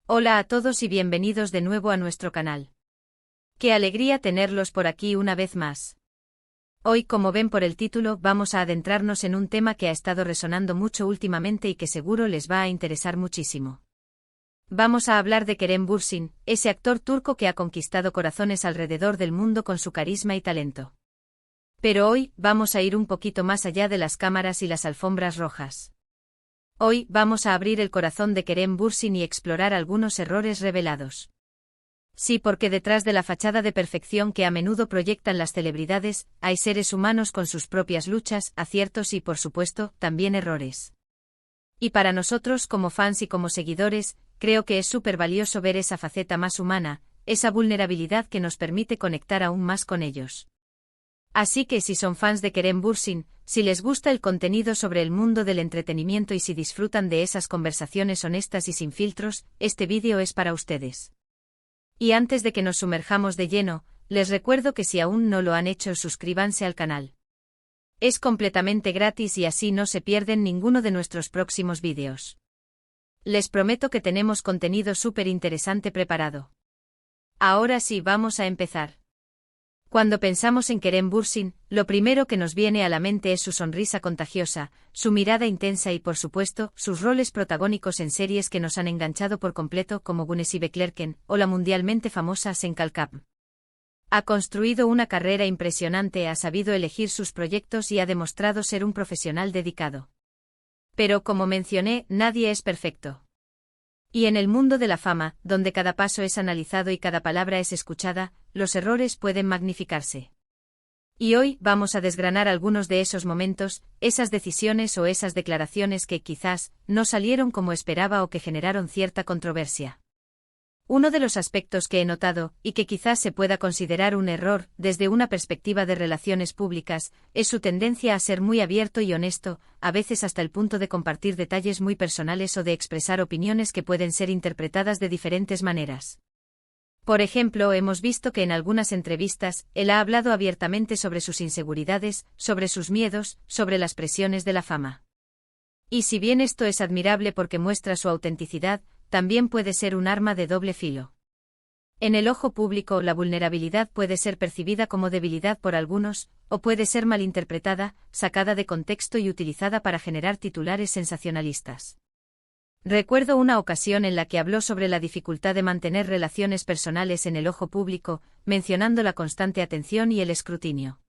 Hola a todos y bienvenidos de nuevo a nuestro canal. Qué alegría tenerlos por aquí una vez más. Hoy, como ven por el título, vamos a adentrarnos en un tema que ha estado resonando mucho últimamente y que seguro les va a interesar muchísimo. Vamos a hablar de Kerem Bürsin, ese actor turco que ha conquistado corazones alrededor del mundo con su carisma y talento. Pero hoy, vamos a ir un poquito más allá de las cámaras y las alfombras rojas. Hoy, vamos a abrir el corazón de Kerem Bürsin y explorar algunos errores revelados. Sí, porque detrás de la fachada de perfección que a menudo proyectan las celebridades, hay seres humanos con sus propias luchas, aciertos y, por supuesto, también errores. Y para nosotros como fans y como seguidores, creo que es súper valioso ver esa faceta más humana, esa vulnerabilidad que nos permite conectar aún más con ellos. Así que si son fans de Kerem Bürsin, si les gusta el contenido sobre el mundo del entretenimiento y si disfrutan de esas conversaciones honestas y sin filtros, este vídeo es para ustedes. Y antes de que nos sumerjamos de lleno, les recuerdo que si aún no lo han hecho, suscríbanse al canal. Es completamente gratis y así no se pierden ninguno de nuestros próximos vídeos. Les prometo que tenemos contenido súper interesante preparado. Ahora sí, vamos a empezar. Cuando pensamos en Kerem Bürsin, lo primero que nos viene a la mente es su sonrisa contagiosa, su mirada intensa y, por supuesto, sus roles protagónicos en series que nos han enganchado por completo como Gunes y Beklerken o la mundialmente famosa Senkalkap. Ha construido una carrera impresionante, ha sabido elegir sus proyectos y ha demostrado ser un profesional dedicado. Pero como mencioné, nadie es perfecto. Y en el mundo de la fama, donde cada paso es analizado y cada palabra es escuchada, los errores pueden magnificarse. Y hoy vamos a desgranar algunos de esos momentos, esas decisiones o esas declaraciones que quizás no salieron como esperaba o que generaron cierta controversia. Uno de los aspectos que he notado, y que quizás se pueda considerar un error desde una perspectiva de relaciones públicas, es su tendencia a ser muy abierto y honesto, a veces hasta el punto de compartir detalles muy personales o de expresar opiniones que pueden ser interpretadas de diferentes maneras. Por ejemplo, hemos visto que en algunas entrevistas, él ha hablado abiertamente sobre sus inseguridades, sobre sus miedos, sobre las presiones de la fama. Y si bien esto es admirable porque muestra su autenticidad, también puede ser un arma de doble filo. En el ojo público, la vulnerabilidad puede ser percibida como debilidad por algunos, o puede ser malinterpretada, sacada de contexto y utilizada para generar titulares sensacionalistas. Recuerdo una ocasión en la que habló sobre la dificultad de mantener relaciones personales en el ojo público, mencionando la constante atención y el escrutinio.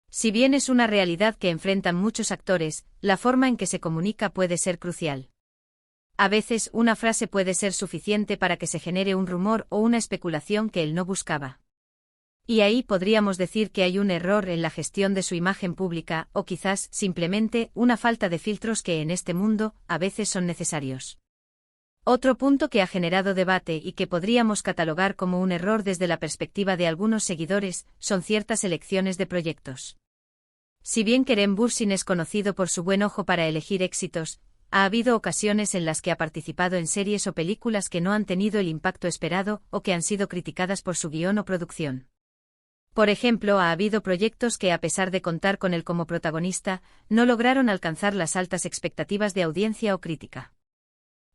Si bien es una realidad que enfrentan muchos actores, la forma en que se comunica puede ser crucial. A veces una frase puede ser suficiente para que se genere un rumor o una especulación que él no buscaba. Y ahí podríamos decir que hay un error en la gestión de su imagen pública, o quizás, simplemente, una falta de filtros que en este mundo, a veces son necesarios. Otro punto que ha generado debate y que podríamos catalogar como un error desde la perspectiva de algunos seguidores, son ciertas elecciones de proyectos. Si bien Kerem Bürsin es conocido por su buen ojo para elegir éxitos, ha habido ocasiones en las que ha participado en series o películas que no han tenido el impacto esperado o que han sido criticadas por su guión o producción. Por ejemplo, ha habido proyectos que, a pesar de contar con él como protagonista, no lograron alcanzar las altas expectativas de audiencia o crítica.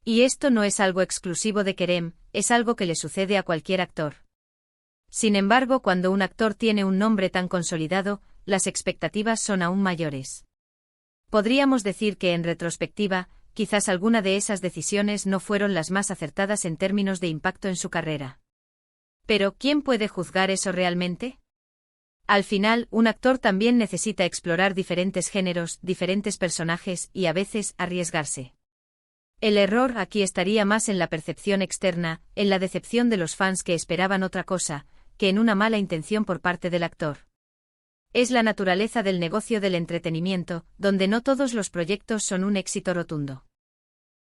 Y esto no es algo exclusivo de Kerem, es algo que le sucede a cualquier actor. Sin embargo, cuando un actor tiene un nombre tan consolidado, las expectativas son aún mayores. Podríamos decir que en retrospectiva, quizás alguna de esas decisiones no fueron las más acertadas en términos de impacto en su carrera. Pero, ¿quién puede juzgar eso realmente? Al final, un actor también necesita explorar diferentes géneros, diferentes personajes y a veces arriesgarse. El error aquí estaría más en la percepción externa, en la decepción de los fans que esperaban otra cosa, que en una mala intención por parte del actor. Es la naturaleza del negocio del entretenimiento, donde no todos los proyectos son un éxito rotundo.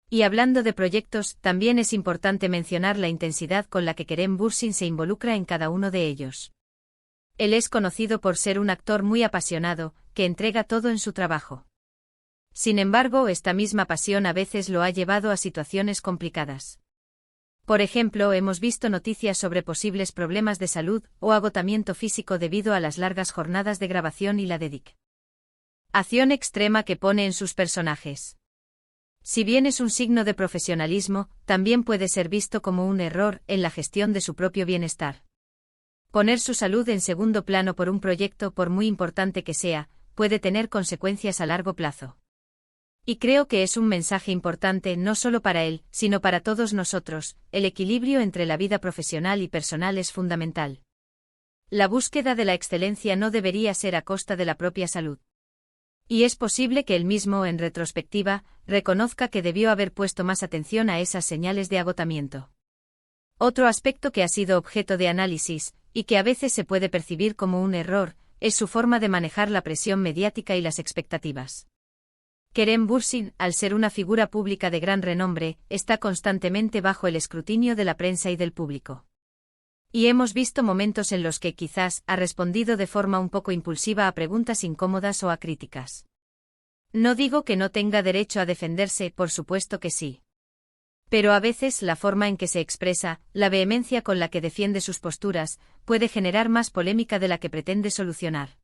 Y hablando de proyectos, también es importante mencionar la intensidad con la que Kerem Bürsin se involucra en cada uno de ellos. Él es conocido por ser un actor muy apasionado, que entrega todo en su trabajo. Sin embargo, esta misma pasión a veces lo ha llevado a situaciones complicadas. Por ejemplo, hemos visto noticias sobre posibles problemas de salud o agotamiento físico debido a las largas jornadas de grabación y la dedicación extrema que pone en sus personajes. Si bien es un signo de profesionalismo, también puede ser visto como un error en la gestión de su propio bienestar. Poner su salud en segundo plano por un proyecto, por muy importante que sea, puede tener consecuencias a largo plazo. Y creo que es un mensaje importante no solo para él, sino para todos nosotros. El equilibrio entre la vida profesional y personal es fundamental. La búsqueda de la excelencia no debería ser a costa de la propia salud. Y es posible que él mismo, en retrospectiva, reconozca que debió haber puesto más atención a esas señales de agotamiento. Otro aspecto que ha sido objeto de análisis, y que a veces se puede percibir como un error, es su forma de manejar la presión mediática y las expectativas. Kerem Bürsin, al ser una figura pública de gran renombre, está constantemente bajo el escrutinio de la prensa y del público. Y hemos visto momentos en los que quizás ha respondido de forma un poco impulsiva a preguntas incómodas o a críticas. No digo que no tenga derecho a defenderse, por supuesto que sí. Pero a veces la forma en que se expresa, la vehemencia con la que defiende sus posturas, puede generar más polémica de la que pretende solucionar.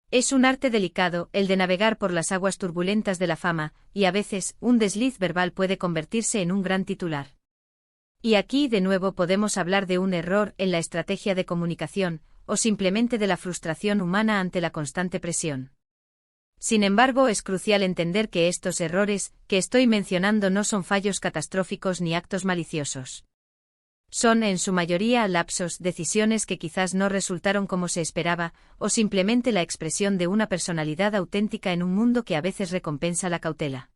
Es un arte delicado el de navegar por las aguas turbulentas de la fama, y a veces un desliz verbal puede convertirse en un gran titular. Y aquí de nuevo podemos hablar de un error en la estrategia de comunicación, o simplemente de la frustración humana ante la constante presión. Sin embargo, es crucial entender que estos errores que estoy mencionando no son fallos catastróficos ni actos maliciosos. Son en su mayoría lapsos, decisiones que quizás no resultaron como se esperaba, o simplemente la expresión de una personalidad auténtica en un mundo que a veces recompensa la cautela.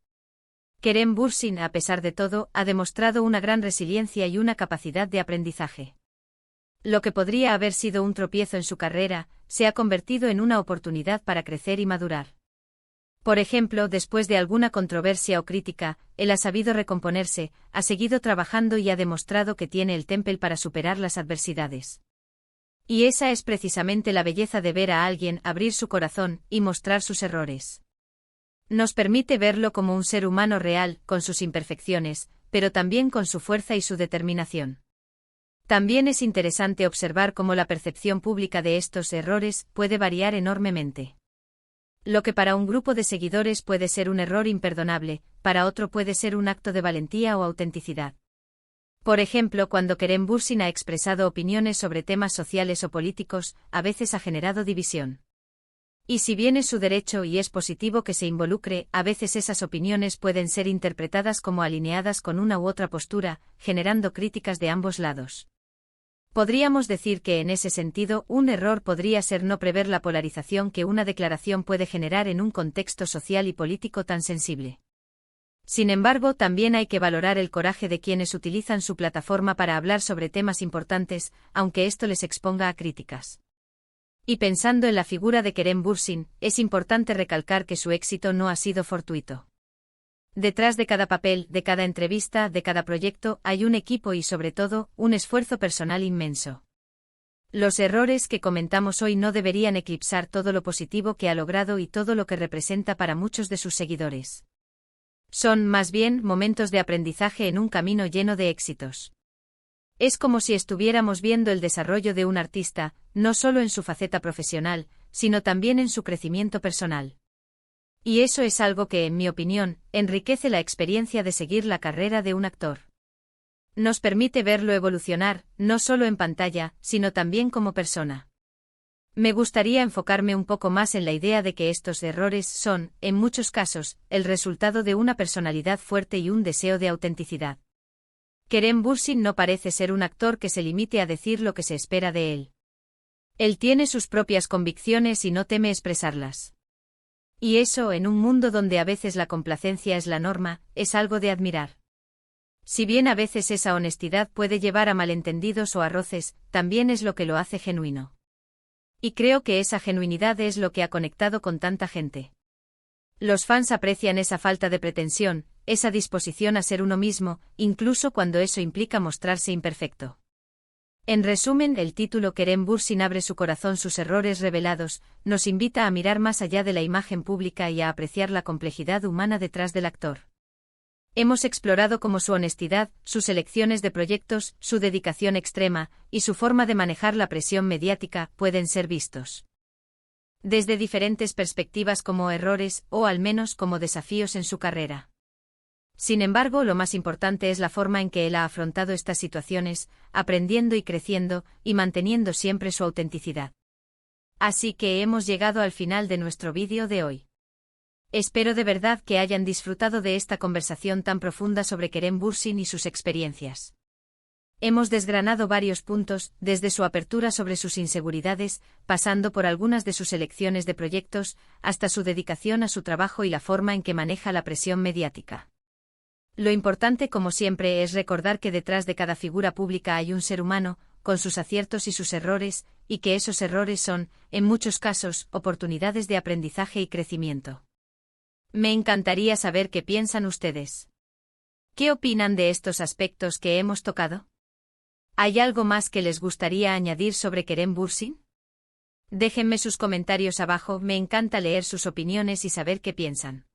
Kerem Bürsin, a pesar de todo, ha demostrado una gran resiliencia y una capacidad de aprendizaje. Lo que podría haber sido un tropiezo en su carrera, se ha convertido en una oportunidad para crecer y madurar. Por ejemplo, después de alguna controversia o crítica, él ha sabido recomponerse, ha seguido trabajando y ha demostrado que tiene el temple para superar las adversidades. Y esa es precisamente la belleza de ver a alguien abrir su corazón y mostrar sus errores. Nos permite verlo como un ser humano real, con sus imperfecciones, pero también con su fuerza y su determinación. También es interesante observar cómo la percepción pública de estos errores puede variar enormemente. Lo que para un grupo de seguidores puede ser un error imperdonable, para otro puede ser un acto de valentía o autenticidad. Por ejemplo, cuando Kerem Bürsin ha expresado opiniones sobre temas sociales o políticos, a veces ha generado división. Y si bien es su derecho y es positivo que se involucre, a veces esas opiniones pueden ser interpretadas como alineadas con una u otra postura, generando críticas de ambos lados. Podríamos decir que en ese sentido, un error podría ser no prever la polarización que una declaración puede generar en un contexto social y político tan sensible. Sin embargo, también hay que valorar el coraje de quienes utilizan su plataforma para hablar sobre temas importantes, aunque esto les exponga a críticas. Y pensando en la figura de Kerem Bürsin, es importante recalcar que su éxito no ha sido fortuito. Detrás de cada papel, de cada entrevista, de cada proyecto, hay un equipo y sobre todo, un esfuerzo personal inmenso. Los errores que comentamos hoy no deberían eclipsar todo lo positivo que ha logrado y todo lo que representa para muchos de sus seguidores. Son, más bien, momentos de aprendizaje en un camino lleno de éxitos. Es como si estuviéramos viendo el desarrollo de un artista, no solo en su faceta profesional, sino también en su crecimiento personal. Y eso es algo que, en mi opinión, enriquece la experiencia de seguir la carrera de un actor. Nos permite verlo evolucionar, no solo en pantalla, sino también como persona. Me gustaría enfocarme un poco más en la idea de que estos errores son, en muchos casos, el resultado de una personalidad fuerte y un deseo de autenticidad. Kerem Bürsin no parece ser un actor que se limite a decir lo que se espera de él. Él tiene sus propias convicciones y no teme expresarlas. Y eso, en un mundo donde a veces la complacencia es la norma, es algo de admirar. Si bien a veces esa honestidad puede llevar a malentendidos o a roces, también es lo que lo hace genuino. Y creo que esa genuinidad es lo que ha conectado con tanta gente. Los fans aprecian esa falta de pretensión, esa disposición a ser uno mismo, incluso cuando eso implica mostrarse imperfecto. En resumen, el título Kerem Bürsin abre su corazón, sus errores revelados, nos invita a mirar más allá de la imagen pública y a apreciar la complejidad humana detrás del actor. Hemos explorado cómo su honestidad, sus elecciones de proyectos, su dedicación extrema, y su forma de manejar la presión mediática, pueden ser vistos desde diferentes perspectivas como errores, o al menos como desafíos en su carrera. Sin embargo, lo más importante es la forma en que él ha afrontado estas situaciones, aprendiendo y creciendo, y manteniendo siempre su autenticidad. Así que hemos llegado al final de nuestro vídeo de hoy. Espero de verdad que hayan disfrutado de esta conversación tan profunda sobre Kerem Bürsin y sus experiencias. Hemos desgranado varios puntos, desde su apertura sobre sus inseguridades, pasando por algunas de sus elecciones de proyectos, hasta su dedicación a su trabajo y la forma en que maneja la presión mediática. Lo importante, como siempre, es recordar que detrás de cada figura pública hay un ser humano, con sus aciertos y sus errores, y que esos errores son, en muchos casos, oportunidades de aprendizaje y crecimiento. Me encantaría saber qué piensan ustedes. ¿Qué opinan de estos aspectos que hemos tocado? ¿Hay algo más que les gustaría añadir sobre Kerem Bürsin? Déjenme sus comentarios abajo, me encanta leer sus opiniones y saber qué piensan.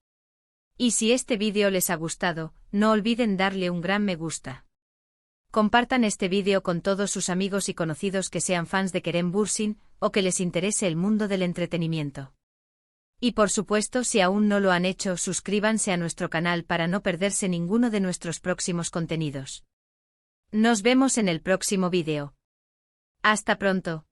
Y si este vídeo les ha gustado, no olviden darle un gran me gusta. Compartan este vídeo con todos sus amigos y conocidos que sean fans de Kerem Bürsin, o que les interese el mundo del entretenimiento. Y por supuesto, si aún no lo han hecho, suscríbanse a nuestro canal para no perderse ninguno de nuestros próximos contenidos. Nos vemos en el próximo vídeo. Hasta pronto.